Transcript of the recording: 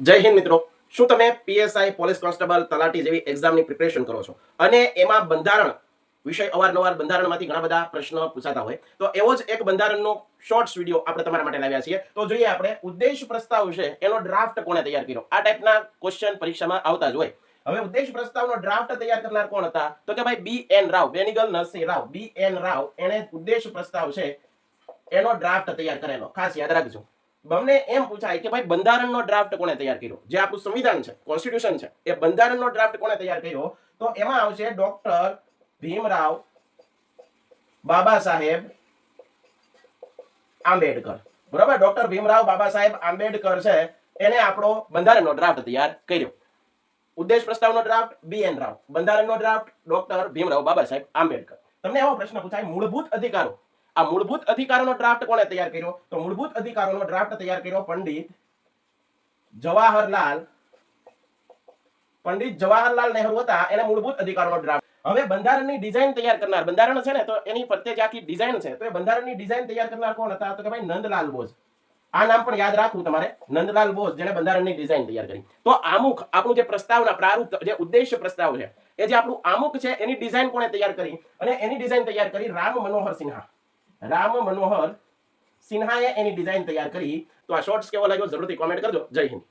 જય હિન્દ મિત્રો, શું તમે પીએસઆઈ પોલીસ કોન્સ્ટેબલ તલાટી જેવી એક્ઝામની પ્રિપેરેશન કરો છો અને એમાં બંધારણ વિષય અવારનવાર બંધારણમાંથી ઘણા બધા પ્રશ્નો પૂછાતા હોય તો એવો જ એક બંધારણનો શોર્ટ્સ વિડીયો આપણે તમારા માટે લાવ્યા છીએ. તો જોઈએ આપણે ઉદ્દેશ પ્રસ્તાવ છે એનો ડ્રાફ્ટ કોણે તૈયાર કર્યો. આ ટાઈપના ક્વેશ્ચન પરીક્ષામાં આવતા જ હોય. હવે ઉદ્દેશ પ્રસ્તાવનો ડ્રાફ્ટ તૈયાર કરનાર કોણ હતા? તો કે ભાઈ બી.એન. રાવ, બેનિગલ નરસિંહ રાવ, બી.એન. રાવ એને ઉદ્દેશ પ્રસ્તાવ છે એનો ડ્રાફ્ટ તૈયાર કરેલો. ખાસ યાદ રાખજો. બમને એમ પૂછાય કે ભાઈ બંધારણનો ડ્રાફ્ટ કોણે તૈયાર કર્યો? જે આપણું સંવિધાન છે, કોન્સ્ટિટ્યુશન છે, એ બંધારણનો ડ્રાફ્ટ કોણે તૈયાર કર્યો? તો એમાં આવશે ડોક્ટર ભીમરાવ બાબા સાહેબ આંબેડકર. બરાબર, ડોક્ટર ભીમરાવ બાબા સાહેબ આંબેડકર છે એને આપણો બંધારણનો ડ્રાફ્ટ તૈયાર કર્યો. ઉદ્દેશ પ્રસ્તાવનો ડ્રાફ્ટ બી.એન. રાવ, બંધારણનો ડ્રાફ્ટ ડોક્ટર ભીમરાવ બાબા સાહેબ આંબેડકર. તમને એવો પ્રશ્ન પૂછાય મૂળભૂત અધિકારો, આ મૂળભૂત અધિકારોનો ડ્રાફ્ટ કોણે તૈયાર કર્યો? તો મૂળભૂત અધિકારોનો ડ્રાફ્ટ તૈયાર કર્યો પંડિત જવાહરલાલ નહેરુ હતા. એને મૂળભૂત અધિકારોનો ડ્રાફ્ટ. હવે બંધારણની ડિઝાઇન તૈયાર કરનાર, બંધારણ છે ને તો એની ફરતે જે આખી ડિઝાઇન છે તો એ બંધારણની ડિઝાઇન તૈયાર કરનાર કોણ હતા? તો કે ભાઈ નંદલાલ બોઝ. આ નામ પણ યાદ રાખવું તમારે, નંદલાલ બોઝ, જેને બંધારણની ડિઝાઇન તૈયાર કરી. તો આમુખ, આપણું જે પ્રસ્તાવના પ્રારૂપ, જે ઉદ્દેશ્ય પ્રસ્તાવ છે, એ જે આપણું આમુખ છે એની ડિઝાઇન કોણે તૈયાર કરી? અને એની ડિઝાઇન તૈયાર કરી રામ મનોહર સિન્હા. રામ મનોહર સિન્હાએ એની ડિઝાઇન તૈયાર કરી. તો આ શોર્ટ્સ કેવો લાગ્યો જરૂરથી કોમેન્ટ કરજો. જય હિન્દ.